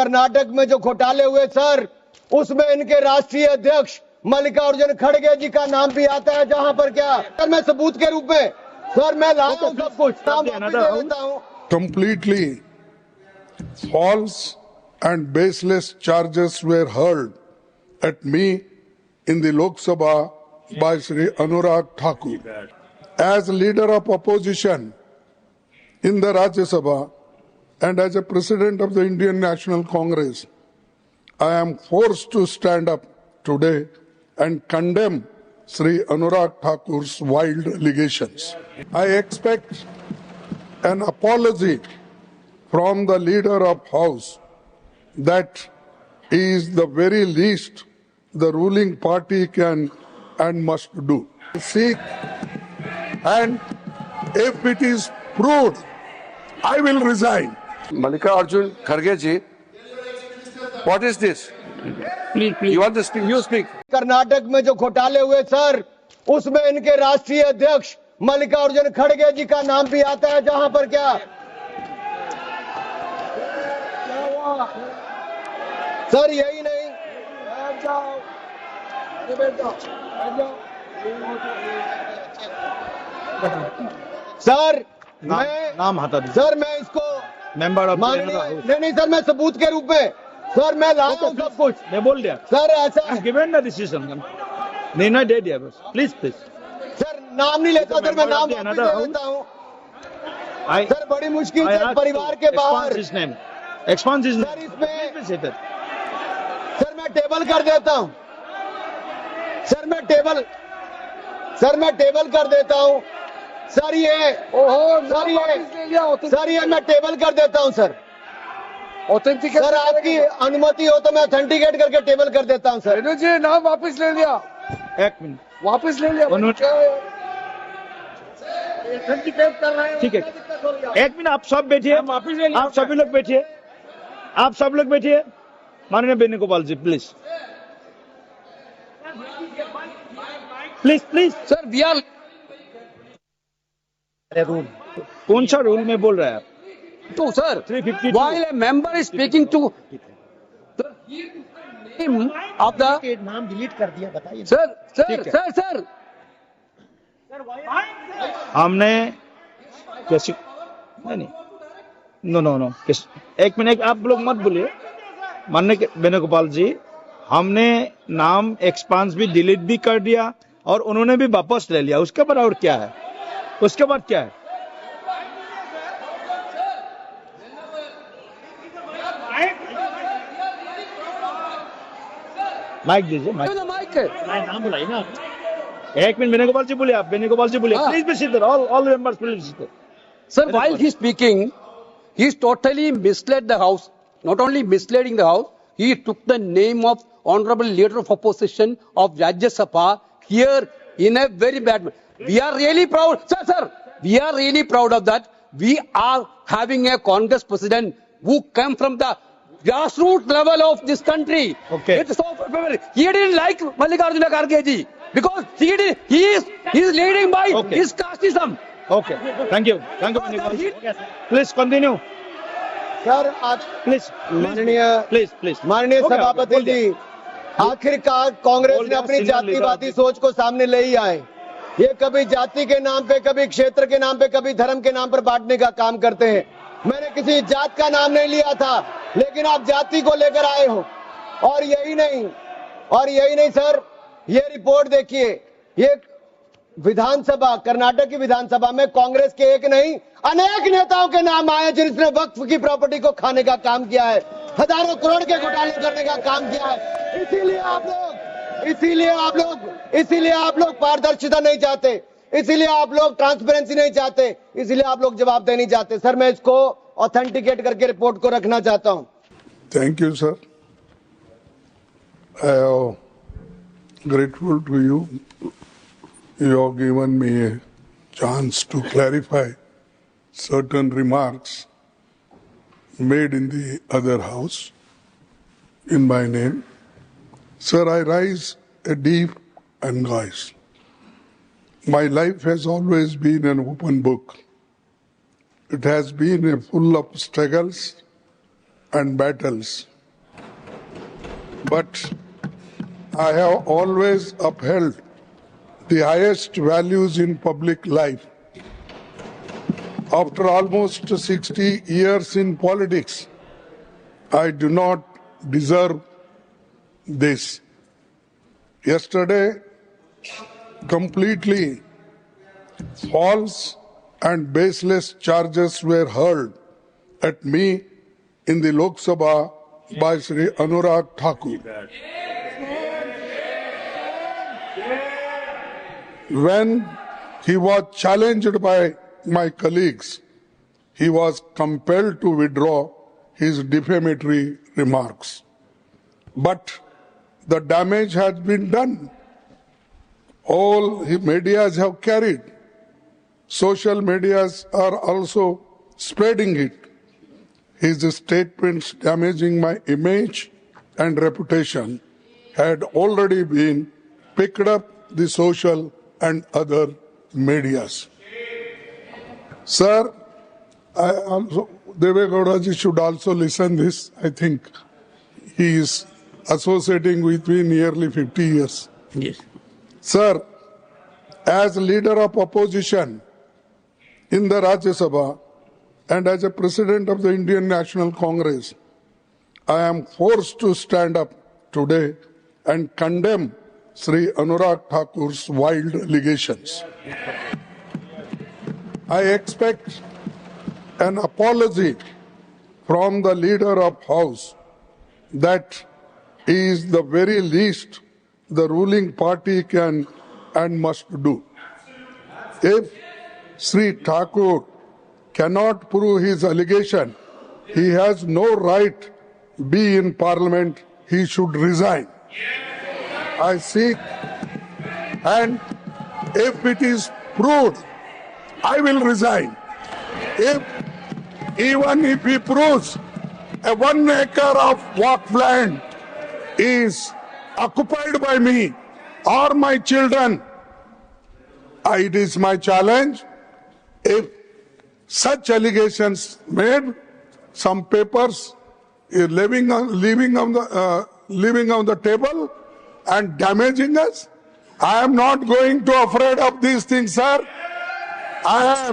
कर्नाटक में जो घोटाले हुए सर, उसमें इनके राष्ट्रीय अध्यक्ष मल्लिकार्जुन खड़गे जी का नाम भी आता है, जहां पर क्या सर मैं सबूत के रूप में सर मैं लाया हूं सब कुछ, नाम वापस दे देता हूं। Completely false and baseless charges were hurled at me in the Lok Sabha by Shri Anurag Thakur. As leader of opposition in the Rajya Sabha and as a president of the Indian National Congress, I am forced to stand up today and condemn Shri Anurag Thakur's wild allegations. I expect an apology from the leader of House. That is the very least the ruling party can and must do. Seek, and if it is proved, I will resign. Mallikarjun Kharge ji, what is this? Please. You want to speak? You speak. Karnataka में जो घोटाले हुए sir, उसमें इनके राष्ट्रीय अध्यक्ष मल्लिकार्जुन खड़गे जी का नाम भी आता है, जहां पर क्या सर यही नहीं सर मैं नाम हटा दीजिए। सर मैं इसको मेंबर ऑफ नहीं सर मैं सबूत के रूप में सर मैं लाया हूं सब कुछ, मैं बोल दिया सर ऐसा गिवन द डिसीजन निर्णय दे दिया बस। प्लीज सर नाम नहीं लेता सर, मैं नाम वापस दे देता हूं सर, बड़ी मुश्किल से परिवार के बाहर एक्सपांस हिज सर इसमें सर मैं टेबल कर देता हूं सर मैं टेबल कर देता हूं सर ये मैं टेबल कर देता हूं सर। ऑथेंटिकेट सर आपकी अनुमति हो तो मैं ऑथेंटिकेट करके टेबल कर देता हूं सर। जी नाम वापस ले लिया, एक मिनट वापस ले लिया। ठीक है, एक मिनट आप सब बैठिए, आप सभी लोग बैठिए, आप सब लोग बैठिए। माननीय Venugopal ji please please sir we are rule कौन सा रूल में बोल रहा है आप? to sir 352. while a member is speaking to the name of the नाम डिलीट कर दिया, बताइए sir हमने कैसे नहीं नो एक मिनट आप लोग मत बोलिए। माननीय वेणुगोपाल जी, हमने नाम एक्सपांस भी डिलीट भी कर दिया और उन्होंने भी वापस ले लिया, उसके बाद और क्या है? उसके बाद क्या है? माइक दीजिए, माइक नाम बुलाइए ना। एक मिनट वेणुगोपाल जी बोलिए, आप वेणुगोपाल जी बोलिए please be seated, all members please seated. sir while he is speaking he is totally misled the house, not only misleading the house, he took the name of honorable leader of opposition of Rajya Sabha here in a very bad manner. We are really proud sir we are really proud of that. We are having a Congress president who came from the grassroots level of this country. Okay. It's so he didn't like Mallikarjuna Kharge ji because he is leading by his casteism. Okay thank you Venugopal ji, please continue sir आज please please माननीय सभापति जी, आखिरकार कांग्रेस ने अपनी जातिवादी सोच को सामने ले ही आए। ये कभी जाति के नाम पे, कभी क्षेत्र के नाम पे, कभी धर्म के नाम पर बांटने का काम करते हैं। मैंने किसी जात का नाम नहीं लिया था, लेकिन आप जाति को लेकर आए हो। और यही नहीं सर, ये रिपोर्ट देखिए, ये विधानसभा, कर्नाटक की विधानसभा में कांग्रेस के एक नहीं अनेक नेताओं के नाम आए जिन्होंने वक्फ की प्रॉपर्टी को खाने का काम किया है, हजारों करोड़ के घोटाले करने का काम किया है। इसीलिए आप लोग पारदर्शिता नहीं चाहते, इसीलिए आप लोग ट्रांसपेरेंसी नहीं चाहते, इसीलिए आप लोग जवाब देने चाहते। सर मैं इसको ऑथेंटिकेट करके रिपोर्ट को रखना चाहता हूं। Thank you, sir. I am grateful to you. You have given me a chance to clarify certain remarks made in the other house in my name. Sir, I raise a deep anguish. My life has always been an open book. It has been full of struggles and battles but I have always upheld the highest values in public life. After almost 60 years in politics, I do not deserve this. Yesterday, completely false and baseless charges were hurled at me in the Lok Sabha by Shri Anurag Thakur. When he was challenged by my colleagues, he was compelled to withdraw his defamatory remarks. But the damage has been done. All medias have carried. Social medias are also spreading it. His statements damaging my image and reputation had already been picked up the social and other medias. Sir, Deve Gowda ji should also listen this. I think he is associating with me nearly 50 years. Yes. Sir, as leader of opposition in the Rajya Sabha and as a president of the Indian National Congress, I am forced to stand up today and condemn Sri Anurag Thakur's wild allegations. I expect an apology from the leader of House. That is the very least the ruling party can and must do. If Sri Thakur cannot prove his allegation, he has no right be in Parliament. He should resign. I seek, and if it is proved, I will resign. Even if he proves a 1 acre of walkland is occupied by me or my children, it is my challenge. If such allegations made, some papers leaving on the table and damaging us, I am not going to afraid of these things, sir. I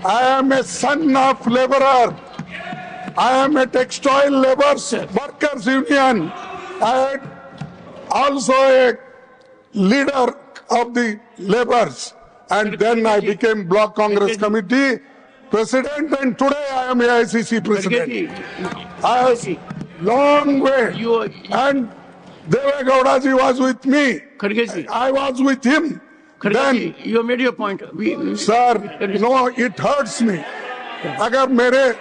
am a son of laborer. I am a textile laborers workers union. I am also a leader of the laborers, and then I became Block Congress Committee President, and today I am AICC President. I have long way, and Deve Gowda ji was with me. I was with him. Then, you made your point. sir, no, it hurts me. अगर मेरे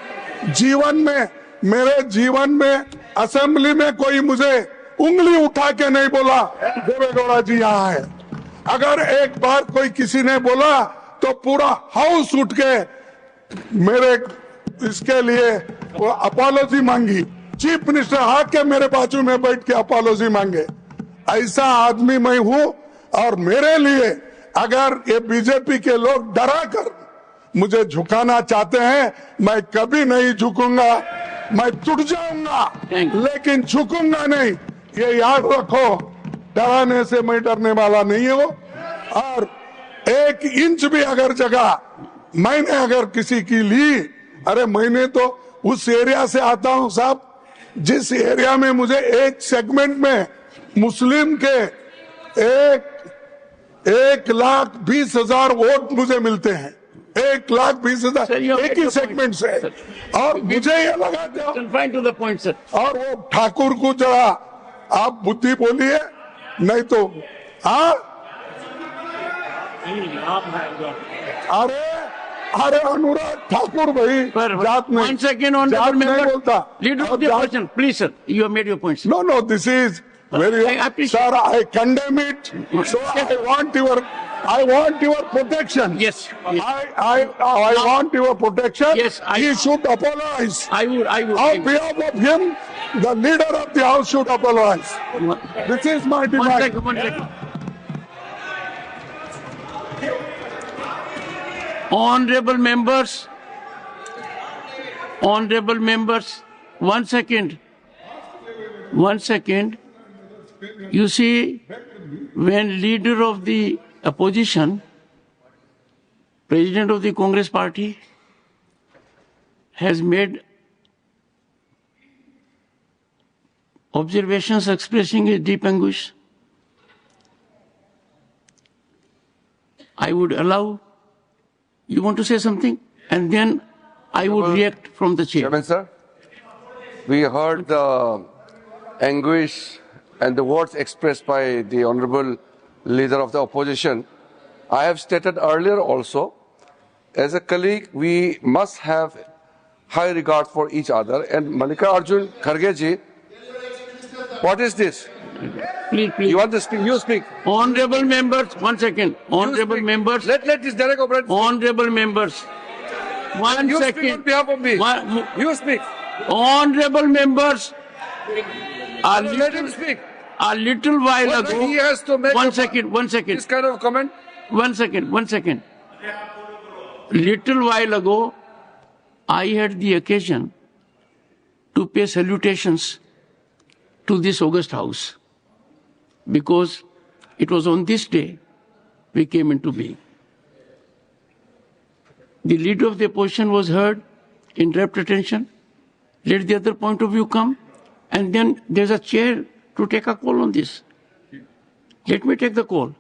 जीवन में assembly में कोई मुझे उंगली उठा के नहीं बोला देवे गौड़ा जी यहाँ है, अगर एक बार कोई किसी ने बोला तो पूरा हाउस उठ के मेरे इसके लिए वो अपॉलॉजी मांगी, चीफ मिनिस्टर आके मेरे बाजू में बैठ के अपॉलॉजी मांगे। ऐसा आदमी मैं हूं, और मेरे लिए अगर ये बीजेपी के लोग डरा कर मुझे झुकाना चाहते हैं, मैं कभी नहीं झुकूंगा। मैं टूट जाऊंगा लेकिन झुकूंगा नहीं, ये याद रखो। डराने से मैं डरने वाला नहीं हूं, और 1 इंच भी अगर जगह मैंने अगर किसी की ली, अरे मैंने तो उस एरिया से आता हूं साहब, जिस एरिया में मुझे एक सेगमेंट में मुस्लिम के 1,20,000 वोट मुझे मिलते हैं, 1,20,000 एक ही सेगमेंट से, और मुझे ये लगाते हो। Confine to the point, sir. और वो ठाकुर को जरा आप बुद्धि बोलिए, नहीं तो अरे अनुराग ठाकुर भाई जात में, 1 second on जात the नहीं बोलता। Leader of the opposition, please, sir. You have made your point, sir. No, this is very. I appreciate- Sir, I condemn it. So I want your protection. Yes. I want your protection. Yes, he should apologize. I would. On behalf of him, the leader of the house should apologize. This is my One demand. second, 1 second. Honorable members, 1 second. 1 second. You see, when leader of the opposition, president of the Congress party, has made observations expressing his deep anguish, I would allow, you want to say something? And then I would react from the chair. Chairman, sir, we heard the anguish and the words expressed by the Honorable Leader of the Opposition. I have stated earlier also, as a colleague, we must have high regard for each other. And Malika Arjun Kharge ji, what is this? Please, please. You want to speak? You speak. Honorable members, 1 second. Honorable speak. members, Let this direct operator. honorable members, 1 You second. speak on behalf of me. One- You speak. Honorable members, Let him speak. a little while But ago. he has to make One a- second, This kind of comment. 1 second, 1 second. Little while ago, I had the occasion to pay salutations to this august house because it was on this day we came into being. The leader of the opposition was heard in rapt attention. Let the other point of view come, and then there's a chair to take a call on this. Let me take the call.